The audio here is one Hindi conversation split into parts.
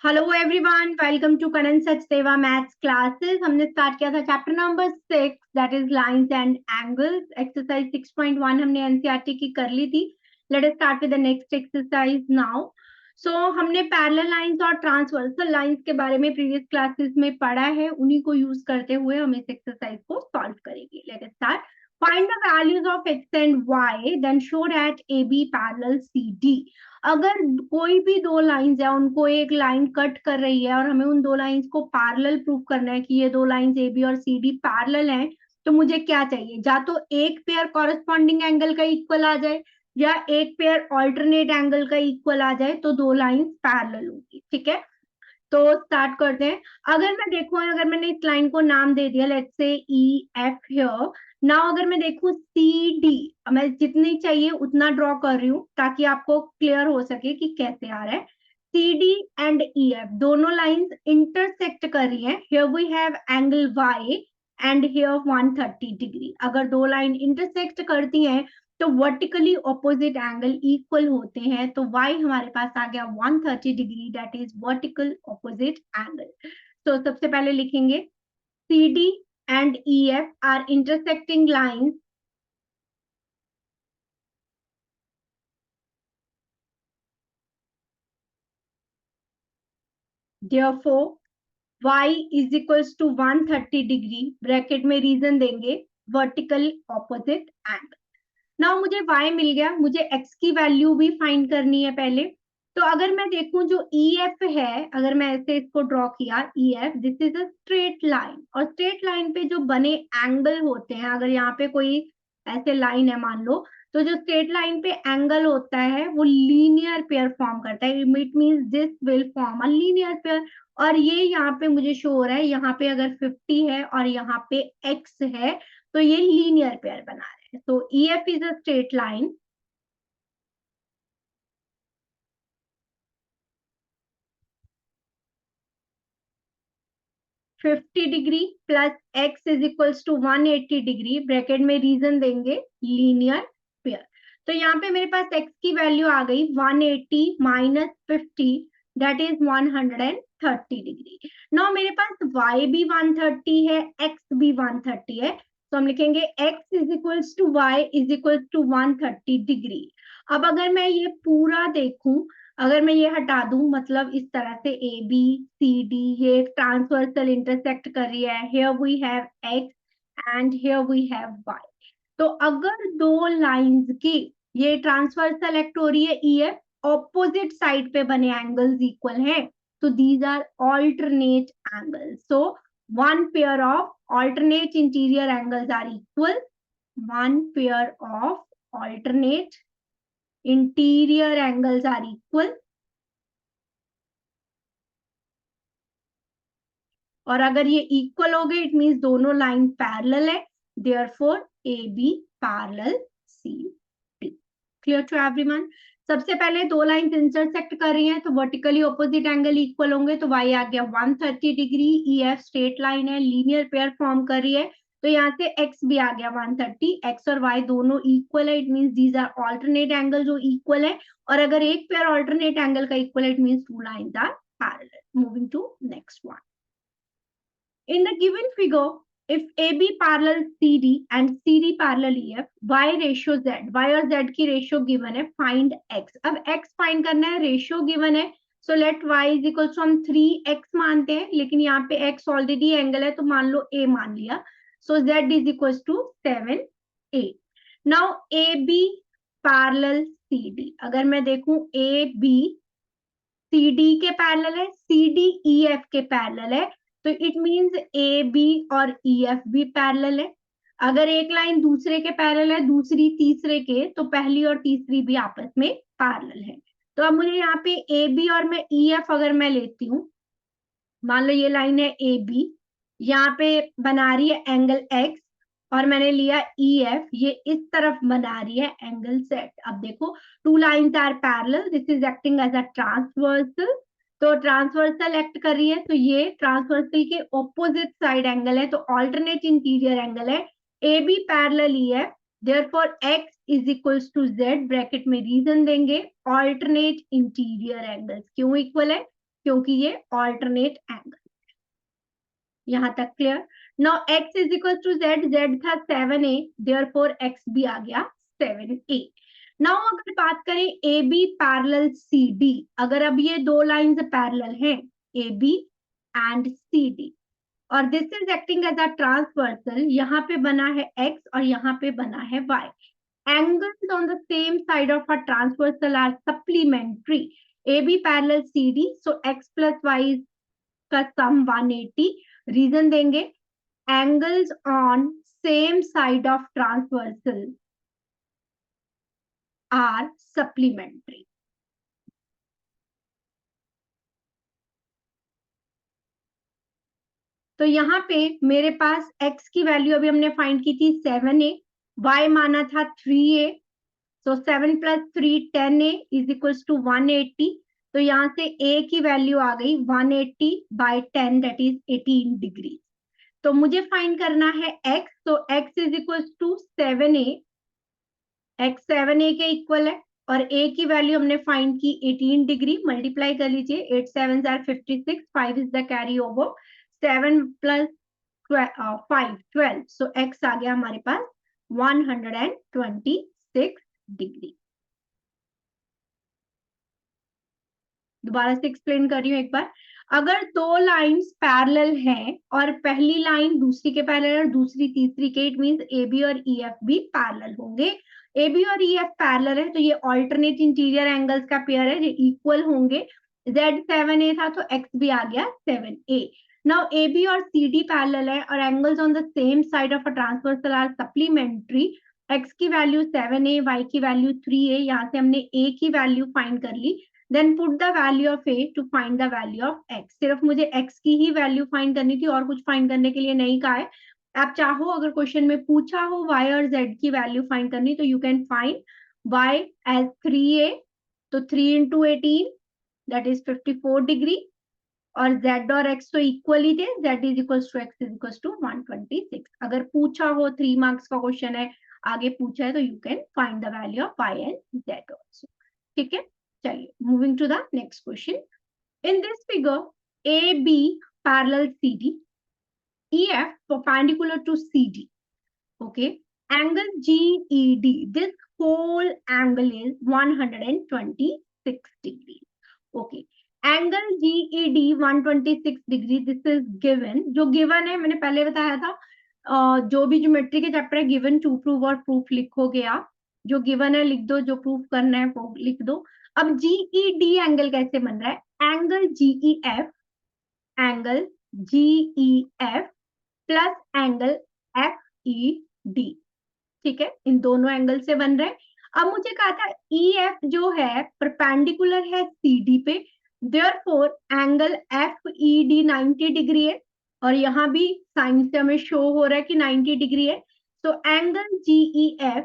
Hello everyone, welcome to Kanan Sachdeva maths classes. हमने स्टार्ट किया था chapter number 6 that is lines and angles. Exercise 6.1 हमने एनसीईआरटी की कर ली थी। Let us start with the next exercise now. So हमने पैरेलल लाइंस और ट्रांसवर्सल लाइंस के बारे में प्रीवियस क्लासेस में पढ़ा है, उन्हीं को यूज करते हुए हम इस एक्सरसाइज को सॉल्व करेंगे। Let us start. Find the values of x and y then show that A B parallel C D. अगर कोई भी दो लाइंस है, उनको एक लाइन कट कर रही है और हमें उन दो लाइंस को पैरेलल प्रूव करना है कि ये दो लाइंस ए बी और सी डी पैरेलल हैं, तो मुझे क्या चाहिए? या तो एक पेयर कॉरेस्पॉन्डिंग एंगल का इक्वल आ जाए या एक पेयर ऑल्टरनेट एंगल का इक्वल आ जाए, तो दो लाइंस पैरेलल होगी। ठीक है, तो स्टार्ट करते हैं। अगर मैं देखूं, अगर मैंने इस लाइन को नाम दे दिया let's say E F here now, अगर मैं देखूं सी डी, मैं जितनी चाहिए उतना ड्रॉ कर रही हूँ ताकि आपको क्लियर हो सके कि कैसे आ रहा है। C D and E F दोनों लाइंस इंटरसेक्ट कर रही हैं। Here we have angle y and here 130 degree. अगर दो लाइन इंटरसेक्ट करती हैं तो वर्टिकली ऑपोजिट एंगल इक्वल होते हैं, तो y हमारे पास आ गया 130 degree, that is vertical opposite angle. तो सबसे पहले लिखेंगे CD and EF are intersecting lines therefore y is equals to 130 degree, bracket में रीजन देंगे वर्टिकल ऑपोजिट एंगल। नाउ मुझे y मिल गया, मुझे x की वैल्यू भी फाइंड करनी है पहले। तो अगर मैं देखूं जो EF है, अगर मैं ऐसे इसको ड्रॉ किया EF, this is a straight line, और स्ट्रेट लाइन पे जो बने एंगल होते हैं, अगर यहाँ पे कोई ऐसे लाइन है मान लो, तो जो स्ट्रेट लाइन पे एंगल होता है वो लीनियर पेयर फॉर्म करता है। It means this will form a linear pair. और ये यहाँ पे मुझे शो हो रहा है, यहाँ पे अगर 50 है और यहाँ पे x है, तो ये लीनियर पेयर बना रहे हैं। तो EF is a straight line fifty degree plus x is equals to 180 degree, bracket में रीजन देंगे लीनियर पेयर। तो यहाँ पे मेरे पास x की वैल्यू आ गई 180 minus 50, that is 130 degree. Now मेरे पास y भी 130 है, x भी 130 है, तो हम लिखेंगे x is equals to y is equals to 130 degree. अब अगर मैं ये पूरा देखूं, अगर मैं ये हटा दूं, मतलब इस तरह से ए बी सी डी ये ट्रांसवर्सल इंटरसेक्ट कर रही है, here we have x and here we have y. तो अगर दो लाइंस की ये ट्रांसवर्सल एक्ट हो रही है EF, ऑपोजिट साइड पे बने एंगल्स इक्वल हैं, तो these are alternate angles. So one pair of alternate interior angles are equal, one pair of alternate interior angles are equal। और अगर ये इक्वल हो गए, इट मींस दोनों लाइन पैरेलल है, therefore A B parallel C D. Clear to everyone? सबसे पहले दो लाइंस इंटरसेक्ट कर रही हैं तो वर्टिकली ऑपोजिट एंगल इक्वल होंगे, तो y आ गया 130 डिग्री। EF स्ट्रेट लाइन है, लीनियर पेयर फॉर्म कर रही है, तो यहाँ से x भी आ गया 130। x और y दोनों इक्वल है, it means these are alternate angle जो इक्वल है, और अगर एक पेयर ऑल्टरनेट एंगल का इक्वल है, it means two lines are parallel. Moving to next one. In the given figure, if AB parallel CD and CD parallel EF, Y ratio Z, Y और Z की रेशियो गिवन है, फाइंड X। अब X फाइंड करना है, रेशियो गिवन है, so let Y is equal to हम 3X मानते हैं, लेकिन यहाँ पे X ऑलरेडी एंगल है तो मान लो A मान लिया, so Z is equal to 7A। Now AB parallel CD, अगर मैं देखूं AB CD के पैरेलल है, CD EF के पैरेलल है, तो इट मींस ए बी और EF भी पैरेलल है। अगर एक लाइन दूसरे के पैरेलल है, दूसरी तीसरे के, तो पहली और तीसरी भी आपस में पैरेलल है। तो अब मुझे यहाँ पे ए बी और मैं EF अगर मैं लेती हूँ, मान लो ये लाइन है ए बी, यहाँ पे बना रही है एंगल X, और मैंने लिया EF, ये इस तरफ बना रही है एंगल Z। अब देखो two lines are parallel, this is acting as a transversal, तो ट्रांसवर्सल एक्ट कर रही है, तो ये ट्रांसवर्सल के ऑपोजिट साइड एंगल है, तो ऑल्टरनेट इंटीरियर एंगल है। A B parallel EF, therefore X is equals to Z, bracket में रीजन देंगे ऑल्टरनेट इंटीरियर एंगल्स। क्यों इक्वल है? क्योंकि ये ऑल्टरनेट एंगल। यहां तक clear. Now x is equal to z, z था 7a, देयरफॉर x भी आ गया 7a। नाउ अगर बात करें AB पैरेलल CD, अगर अब ये दो लाइंस पैरेलल हैं AB एंड CD और this is acting as a transversal, यहाँ पे बना है x और यहाँ पे बना है y। Angles on the same side of a transversal are supplementary. AB parallel CD, so x plus y का सम 180। रीजन देंगे, angles on same side of transversal are supplementary. तो यहाँ पे मेरे पास x की वैल्यू अभी हमने फाइंड की थी 7a, y माना था 3a, तो 7 plus 3 10a is equals to 180। तो यहाँ से a की वैल्यू आ गई 180 बाई 10 दैट इज 18 डिग्री। तो मुझे फाइंड करना है x, तो x is equals to 7a, x 7a के इक्वल है और a की वैल्यू हमने फाइंड की 18 डिग्री। मल्टीप्लाई कर लीजिए, 8 7 are 56, 5 is the carry over, 7 plus 5 12, so x आ गया हमारे पास 126 डिग्री। दोबारा से एक्सप्लेन कर रही हूँ एक बार। अगर दो लाइंस पैरेलल हैं और पहली लाइन दूसरी के पैरेलल और दूसरी तीसरी के, इट मींस AB और EF भी पैरेलल होंगे। AB और EF पैरेलल है तो ये ऑल्टरनेट इंटीरियर एंगल्स का पेयर है, ये इक्वल होंगे। Z 7a था तो x भी आ गया 7a। नाउ AB और CD पैरेलल है और angles on the same side of a transversal are supplementary. x की वैल्यू 7a, y की वैल्यू 3a, यहाँ से हमने a की वैल्यू फाइंड कर ली। Then put the value of a to find the value of x। सिर्फ मुझे x की ही वैल्यू फाइंड करनी थी और कुछ फाइंड करने के लिए नहीं कहा है। आप चाहो अगर क्वेश्चन में पूछा हो y और z की वैल्यू फाइंड करनी तो you can find y as 3a, तो 3 इंटू 18 दैट इज 54 डिग्री और z और x तो इक्वल ही थे, z is equal to x is equal to 126। अगर पूछा हो 3 मार्क्स का क्वेश्चन है, आगे पूछा है तो you can find the value of y and z also. ठीक है, चलिए moving to the next question. In this figure AB parallel CD, EF perpendicular to CD, okay, angle GED, this whole angle is 126 degrees, okay, angle GED 126 degree, this is given. जो गिवन है मैंने पहले बताया था, जो भी ज्योमेट्री के चैप्टर है गिवन टू प्रूव और प्रूफ लिखोगे आप, जो गिवन है लिख दो, जो प्रूफ करना है वो लिख दो। अब जीईडी एंगल कैसे बन रहा है, angle GEF plus angle FED, ठीक है, इन दोनों एंगल से बन रहे हैं। अब मुझे कहा था EF जो है परपेंडिकुलर है CD पे, देयरफॉर एंगल FED 90 डिग्री है और यहाँ भी साइन से हमें शो हो रहा है कि 90 डिग्री है। तो angle GEF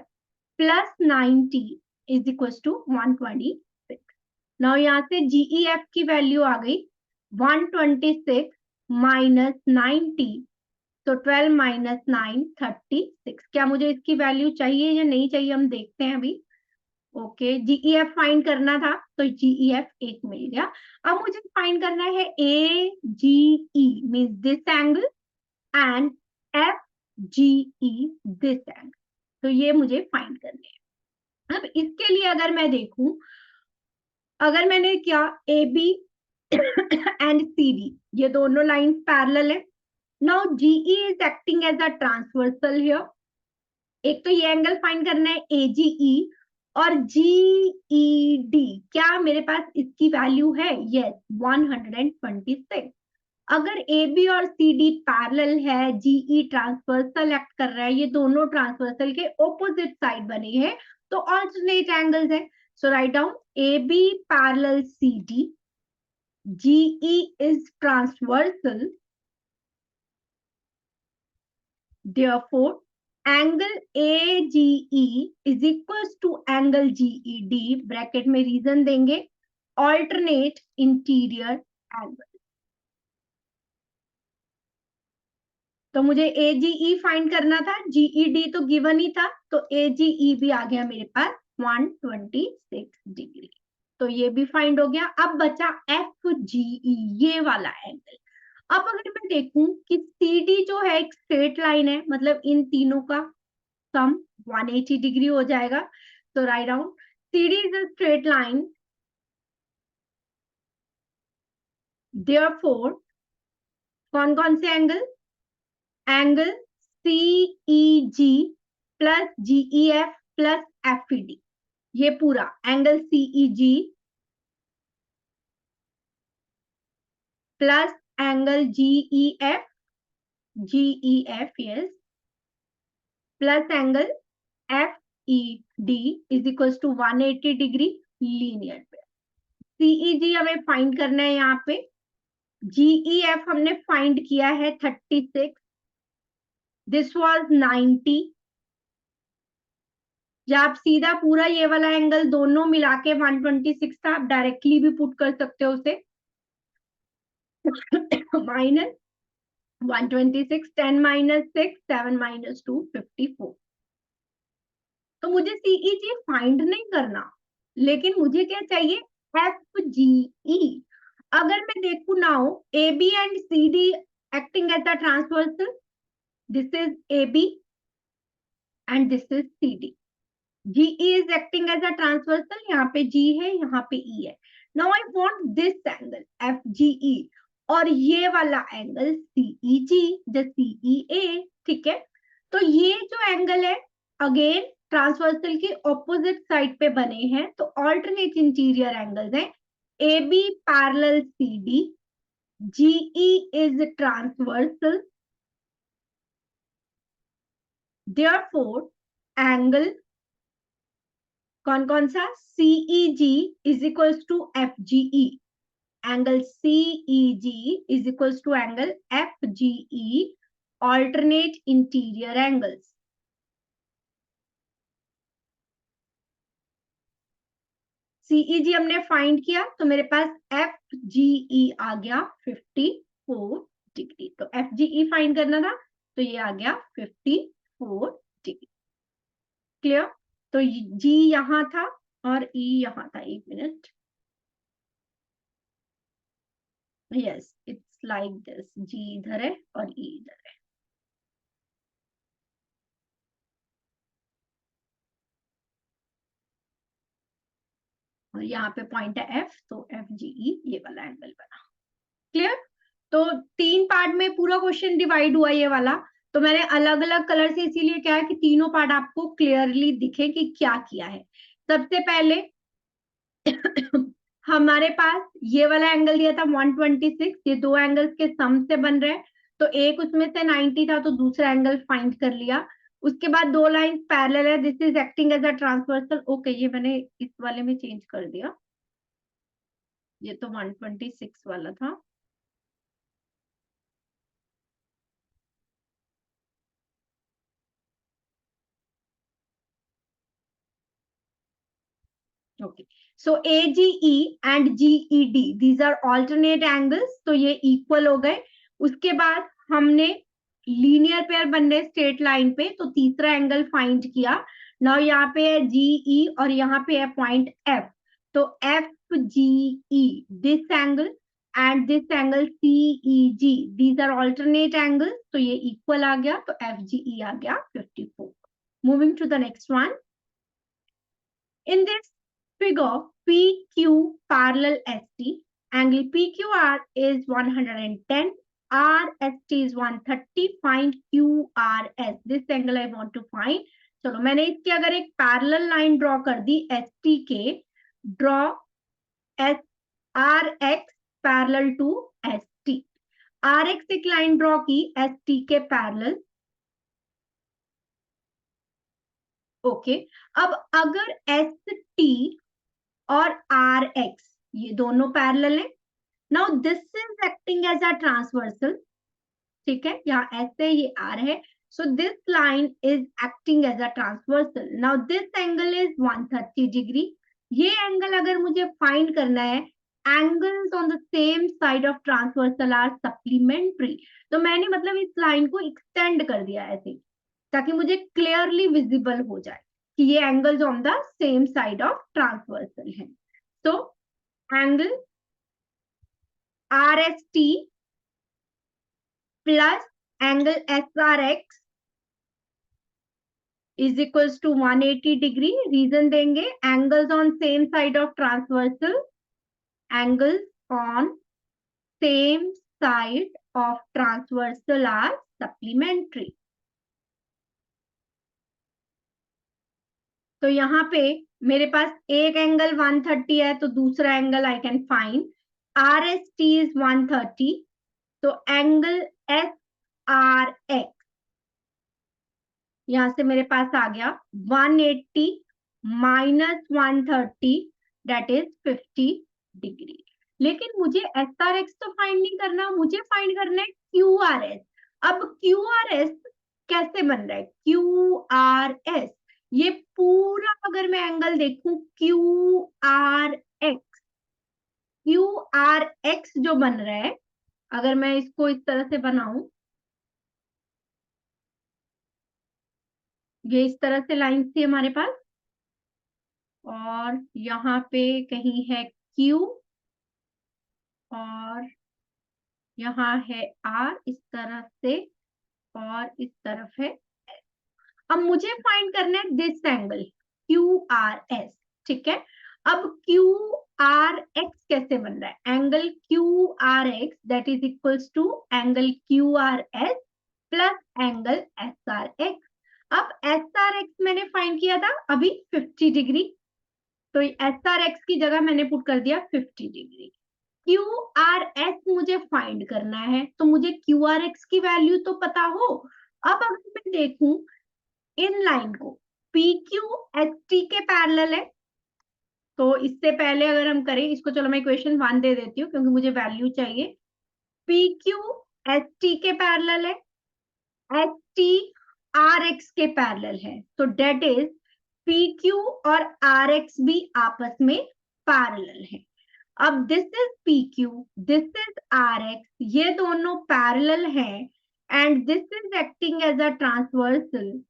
plus 90 is equal to 126। Now यहाँ से GEF की वैल्यू आ गई 126 माइनस 90, तो 12 माइनस 9 36। क्या मुझे इसकी वैल्यू चाहिए या नहीं चाहिए, हम देखते हैं अभी। ओके, जीईएफ फाइंड करना था तो जीईएफ 1 मिल गया। अब मुझे फाइंड करना है AGE means this angle and FGE this angle, तो ये मुझे फाइंड करने हैं। अब इसके लिए अगर मैं देखूं, अगर मैंने क्या AB एंड CD ये दोनों लाइन पैरेलल है। Now GE is acting as a transversal here. एक तो ये एंगल फाइंड करना है AGE और GED, क्या मेरे पास इसकी वैल्यू है, यस 126। अगर AB और CD पैरेलल है, GE ट्रांसवर्सल एक्ट कर रहा है, ये दोनों ट्रांसवर्सल के ऑपोजिट साइड बने हैं तो ऑल्टरनेट एंगल्स है। So write down AB parallel CD, GE is transversal, therefore angle AGE is equals to angle GED, bracket में रीजन देंगे alternate interior angle। तो मुझे AGE फाइंड करना था, GED तो गिवन ही था, तो AGE भी आ गया मेरे पास 126 डिग्री। तो ये भी फाइंड हो गया। अब बचा FGE, ये वाला एंगल। अब अगर मैं देखूं कि CD जो है एक स्ट्रेट लाइन है, मतलब इन तीनों का सम 180 डिग्री हो जाएगा। तो right down CD is a straight line, therefore कौन कौन से angle, angle CEG plus GEF plus FED, ये पूरा angle CEG plus angle GEF yes plus angle FED is equal to 180 degree linear पे। CEG हमें फाइंड करना है यहाँ पे, GEF हमने फाइंड किया है 36, दिस वाज 90। जब आप सीधा पूरा ये वाला एंगल दोनों मिला के 126 था, आप डायरेक्टली भी पुट कर सकते हो उसे, माइनस 126, 10 माइनस 6, 7 माइनस 2, 54। तो मुझे CEG फाइंड नहीं करना, लेकिन मुझे क्या चाहिए, FGE। अगर मैं देखू now AB and CD acting as a transversal, this is AB and this is CD। GE is acting as a transversal, यहाँ पे G है, यहाँ पे E है। Now I want this angle FGE और ये वाला एंगल CEG, the CEA, ठीक है। तो ये जो एंगल है अगेन ट्रांसवर्सल के ऑपोजिट साइड पे बने हैं, तो ऑल्टरनेट इंटीरियर एंगल्स हैं। AB parallel CD, GE is transversal, therefore angle कौन कौन सा, CEG is equals to FGE, angle CEG is equals to angle FGE, alternate interior angles. CEG हमने फाइंड किया तो मेरे पास FGE आ गया 54 डिग्री। तो FGE फाइंड करना था तो ये आ गया 54 डिग्री। क्लियर। तो G यहां था और E यहां था, एक minute, yes it's like this, G इधर है और E इधर है। और यहाँ पे पॉइंट है F, तो FGE ये वाला एंगल बना। क्लियर। तो 3 पार्ट में पूरा क्वेश्चन डिवाइड हुआ ये वाला। तो मैंने अलग अलग कलर से इसीलिए क्या है कि तीनों पार्ट आपको क्लियरली दिखे कि क्या किया है। सबसे पहले हमारे पास ये वाला एंगल दिया था 126, ये दो एंगल्स के सम से बन रहे हैं, तो एक उसमें से 90 था तो दूसरा एंगल फाइंड कर लिया। उसके बाद दो लाइन पैरेलल है, this is acting as a transversal. Okay, ये मैंने इस वाले में चेंज कर दिया, ये तो 126 वाला था। Okay, so AGE and GED, these are alternate angles, तो ये इक्वल हो गए। उसके बाद हमने लीनियर पेयर बनने स्ट्रेट लाइन पे, तो तीसरा एंगल फाइंड किया। नाउ यहाँ पे है GE और यहाँ पे है पॉइंट F, तो FGE this angle and this angle CEG, these are alternate angles, तो ये इक्वल आ गया, तो FGE आ गया 54। Moving to the next one. In this figure, PQ parallel ST, angle PQR is 110, RST is 130, find QRS. This angle I want to find. चलो मैंने इसकी अगर एक पैरेलल लाइन ड्रॉ कर दी ST के, draw RX parallel to ST, RX एक लाइन ड्रॉ की ST के पैरेलल। ओके, अब अगर ST और RX ये दोनों पैरेलल है, now this is acting as a transversal, ठीक है, यहाँ ऐसे ये R है, so this line is acting as a transversal. Now this angle is 130 degree. ये एंगल अगर मुझे फाइंड करना है, angles on the same side of transversal are supplementary, तो मैंने मतलब इस लाइन को एक्सटेंड कर दिया ऐसे, ताकि मुझे क्लियरली विजिबल हो जाए कि ये angles on the same side of transversal है। तो angle RST plus angle SRX is equals to 180 degree. Reason देंगे angles on same side of transversal, angles on same side of transversal are supplementary. तो यहाँ पे मेरे पास एक एंगल 130 है तो दूसरा angle I can find. RST is 130, तो एंगल SRX यहां से मेरे पास आ गया 180 माइनस 130 दैट इज 50 डिग्री. लेकिन मुझे SRX तो फाइंड नहीं करना, मुझे फाइंड करना है QRS. अब QRS कैसे बन रहा है? QRS ये पूरा अगर मैं एंगल देखूं QRX जो बन रहा है, अगर मैं इसको इस तरह से बनाऊं, ये इस तरह से लाइन थी हमारे पास और यहाँ पे कहीं है Q और यहाँ है R इस तरह से और इस तरफ है S. अब मुझे फाइंड करना है दिस एंगल QRS. ठीक है, अब QRX कैसे बन रहा है? Angle QRX that is equals to angle QRS plus angle SRX. अब SRX मैंने फाइंड किया था अभी 50 डिग्री, तो SRX की जगह मैंने पुट कर दिया 50 डिग्री. QRS मुझे फाइंड करना है, तो मुझे QRX की वैल्यू तो पता हो. अब अगर मैं देखूं इन लाइन को, PQST के पैरेलल है, तो इससे पहले अगर हम करें इसको, चलो मैं इक्वेशन 1 दे देती हूँ क्योंकि मुझे वैल्यू चाहिए. PQST के पैरेलल है, STRX के पैरेलल है, तो डेट इज PQ और RX भी आपस में पैरेलल है. अब this is PQ, this is RX, ये दोनों पैरेलल हैं and this is acting as a transversal.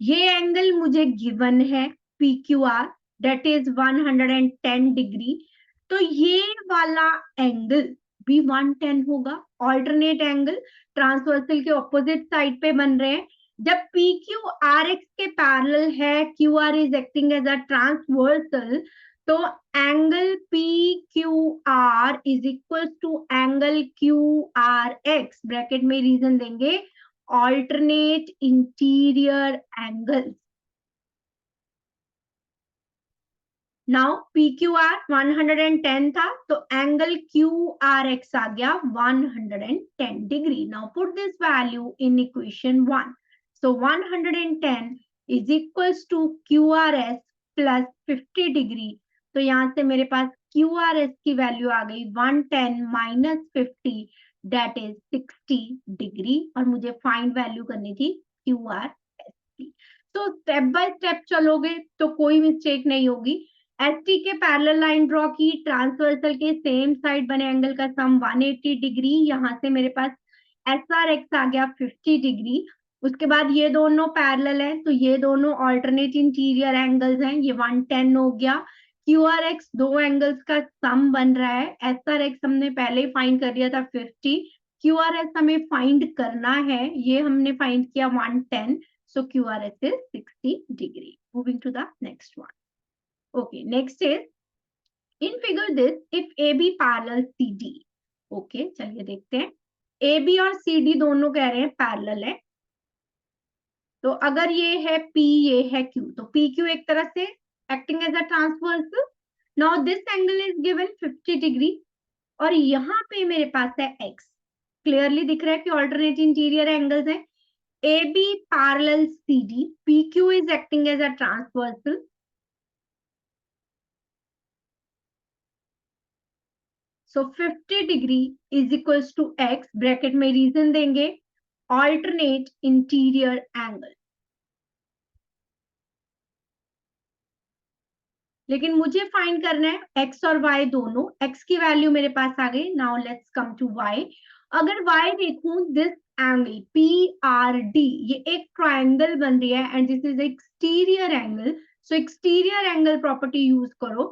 ये एंगल मुझे गिवन है PQR दैट इज 110 डिग्री, तो ये वाला एंगल भी 110 होगा. ऑल्टरनेट एंगल ट्रांसवर्सल के ऑपोजिट साइड पे बन रहे हैं. जब PQ RX के पैरेलल है, QR is acting as a transversal, तो angle PQR is equal to angle QRX. Bracket में रीजन देंगे alternate interior angles. Now PQR 110 था तो एंगल QRX आ गया 110 degree. Now put this value in equation 1. So 110 is equals to QRS plus 50 degree. तो यहां से मेरे पास QRS की वैल्यू आ गई 110 माइनस 50 दैट इज 60 डिग्री और मुझे फाइंड वैल्यू करनी थी QRS की. तो स्टेप बाय स्टेप चलोगे तो कोई मिस्टेक नहीं होगी. ST के पैरेलल लाइन ड्रॉ की, ट्रांसवर्सल के सेम साइड बने एंगल का सम 180 डिग्री. यहां से मेरे पास SRX आ गया 50 डिग्री. उसके बाद ये दोनों पैरेलल है तो ये दोनों ऑल्टरनेट इंटीरियर एंगल्स हैं, ये 110 हो गया. QRX दो एंगल्स का सम बन रहा है. SRX हमने पहले ही फाइंड कर लिया था 50, QRS हमें फाइंड करना है, ये हमने फाइंड किया 110, so QRS is 60 degree. Moving to the next one. Okay, next is in figure this if AB parallel CD. Okay, चलिए देखते हैं. AB और CD दोनों कह रहे हैं पैरेलल है, तो अगर ये है P, ये है Q, तो PQ एक तरह से acting as a transversal. Now this angle is given 50 degree और यहाँ पे मेरे पास है X. क्लियरली दिख रहा है कि ऑल्टरनेट इंटीरियर एंगल्स हैं. AB parallel CD, PQ is acting as a transversal. So 50 degree is equals to X. Bracket में रीजन देंगे alternate interior angle. लेकिन मुझे फाइंड करना है X और Y दोनों. X की वैल्यू मेरे पास आ गई. Now let's come to Y. अगर Y देखूं, दिस एंगल PRD ये एक ट्रायंगल बन रही है and this is exterior angle. So exterior angle property use करो.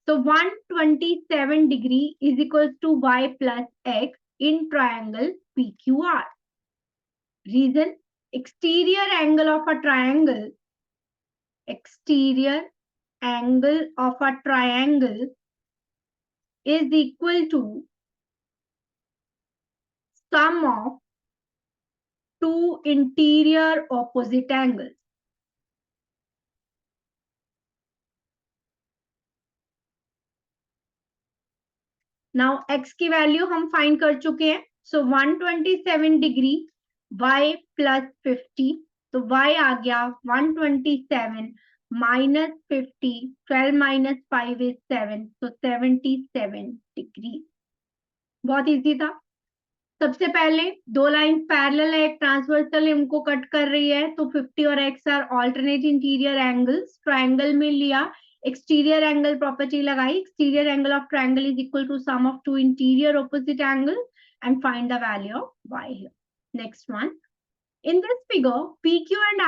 So 127 degree is equals to y plus x in triangle PQR. Reason, exterior angle of a triangle is equal to sum of two interior opposite angles. Now x की वैल्यू हम फाइंड कर चुके हैं. So 127 degree y plus 50. तो y आ गया 127 minus 50. 12 minus 5 is 7. So 77 degree. बहुत इजी था. सबसे पहले दो लाइन पैरेलल है, एक ट्रांसवर्सल है, उनको कट कर रही है. तो 50 और x are alternate interior angles. Triangle में लिया, exterior angle property लगाई. exterior angle of triangle is equal to sum of two interior opposite angles and find the value of y here. Next one. In this figure, PQ and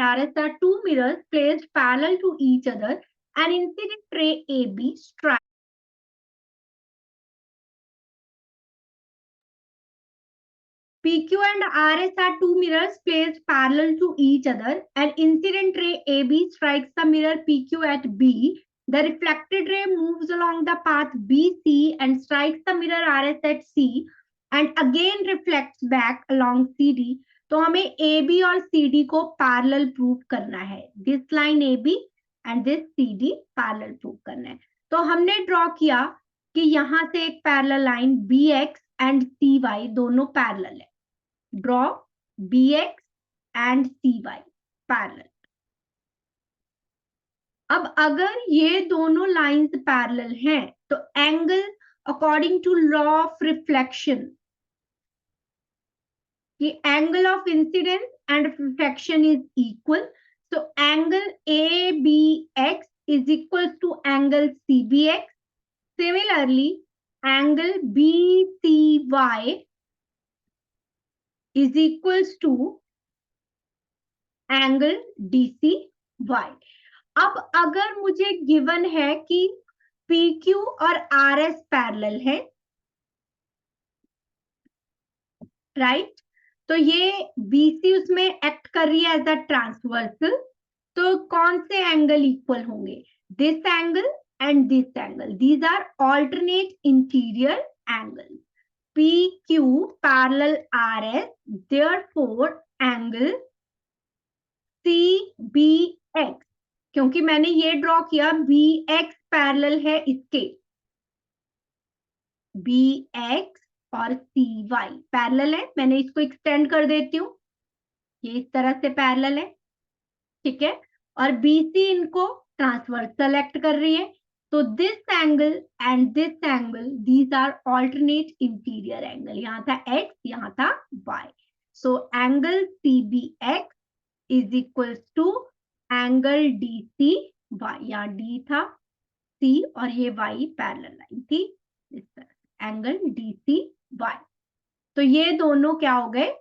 RS are two mirrors placed parallel to each other. An incident ray AB strikes PQ and RS are two mirrors placed parallel to each other. An incident ray AB strikes the mirror PQ at B. The reflected ray moves along the path BC and strikes the mirror RS at C and again reflects back along CD. तो हमें AB और CD को parallel prove करना है. This line AB and this CD parallel prove करना है. तो हमने draw किया कि यहाँ से एक parallel line BX and CY दोनों parallel है. Draw BX and CY parallel. अब अगर ये दोनों लाइंस पैरेलल हैं तो angle according to law of reflection, कि angle of incidence and reflection is equal. So angle ABX is equal to angle CBX. Similarly, angle BCY is equals to angle DCY. अब अगर मुझे गिवन है कि PQ और RS पैरेलल है, राइट, तो ये BC उसमें एक्ट कर रही है एज अ ट्रांसवर्सल. तो कौन से एंगल इक्वल होंगे? This angle and this angle. These are alternate interior angle. PQ parallel RS, therefore angle CBX, क्योंकि मैंने ये ड्रॉ किया BX पैरेलल है इसके, BX और CY पैरेलल है. मैंने इसको एक्सटेंड कर देती हूँ, ये इस तरह से पैरेलल है, ठीक है. और BC इनको ट्रांसवर्स सेलेक्ट कर रही है. तो this angle and this angle, these are alternate interior angle. यहाँ था X, यहाँ था Y. So angle CBX is equal to angle DCY. यहाँ D था, C और ये Y पैरेलल लाइन थी इस तरह, एंगल DCY. तो ये दोनों क्या हो गए?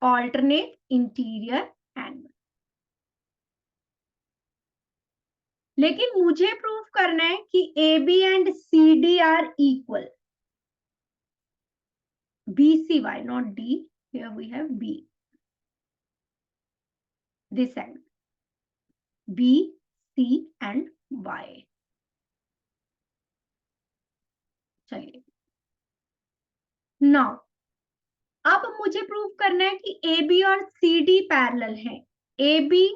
Alternate interior angle. लेकिन मुझे प्रूव करना है कि AB and CD are equal. BCY, not D. Here we have B. This angle. B, C and Y. चलिए. Now, अब मुझे प्रूव करना है कि AB और CD पैरेलल हैं. AB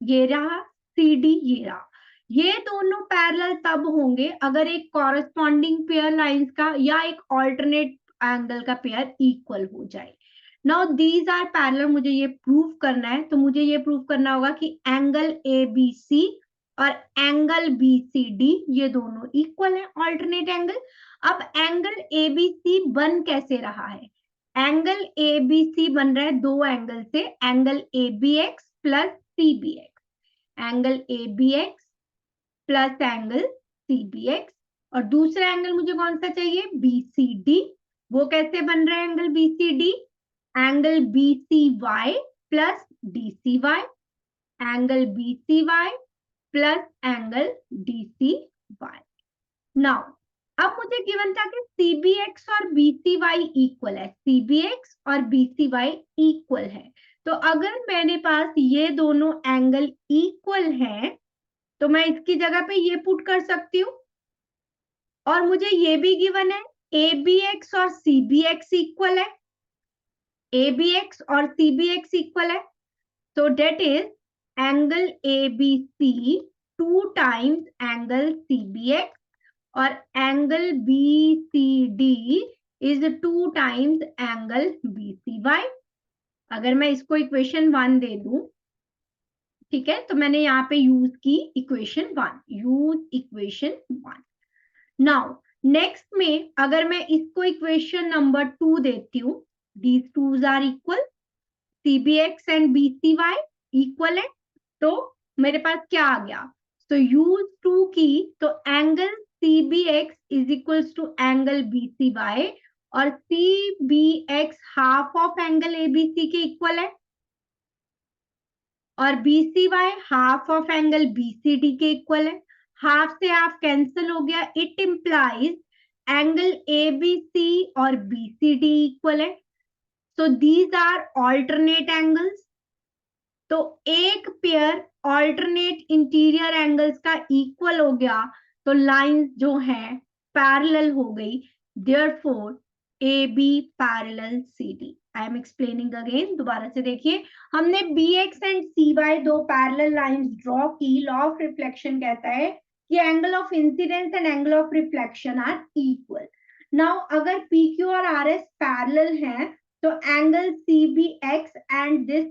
ये रहा, CD ये रहा. ये दोनों पैरेलल तब होंगे अगर एक कॉरेस्पॉन्डिंग पेयर लाइंस का या एक ऑल्टरनेट एंगल का पेयर इक्वल हो जाए. Now these are parallel. मुझे ये प्रूव करना है, तो मुझे ये प्रूव करना होगा कि एंगल ABC और एंगल BCD ये दोनों इक्वल है, ऑल्टरनेट एंगल. अब एंगल ABC बन कैसे रहा है? एंगल ABC बन रहा है दो एंगल से, angle ABX plus CBX. Angle ABX plus angle CBX. और दूसरा एंगल मुझे कौन सा चाहिए? BCD. वो कैसे बन रहा है angle BCD? Angle BCY plus DCY. Angle BCY plus angle DCY। Now अब मुझे गिवन था कि CBX और BCY इक्वल है, CBX और BCY इक्वल है। तो अगर मेरे पास ये दोनों एंगल इक्वल हैं तो मैं इसकी जगह पे ये पुट कर सकती हूँ। और मुझे ये भी गिवन है ABX और CBX इक्वल है, ABX और CBX इक्वल है। तो that is angle ABC 2 times angle CBX और angle BCD is 2 times angle BCY। अगर मैं इसको इक्वेशन 1 दे दूं, ठीक है, तो मैंने यहाँ पे यूज की equation 1, use equation 1। Now next में अगर मैं इसको इक्वेशन नंबर 2 देती हूँ, these twos are equal, CBX and BCY equal है, तो मेरे पास क्या आ गया? तो यूज 2 की, तो angle CBX is equals to angle BCY और CBX half of angle ABC के इक्वल है और BCY half of angle BCD के इक्वल है। हाफ से हाफ कैंसिल हो गया, इट इंप्लाइज एंगल ABC और BCD इक्वल है। So these are alternate angles. तो एक पेयर ऑल्टरनेट इंटीरियर एंगल्स का इक्वल हो गया, तो लाइंस जो है पैरेलल हो गई, therefore AB parallel CD। I am explaining again, दोबारा से देखिए, हमने BX एंड CY दो पैरेलल लाइंस ड्रॉ की। लॉ ऑफ रिफ्लेक्शन कहता है कि angle of incidence and angle of reflection are equal. Now अगर PQ और RS पैरेलल हैं तो एंगल CBX एंड दिस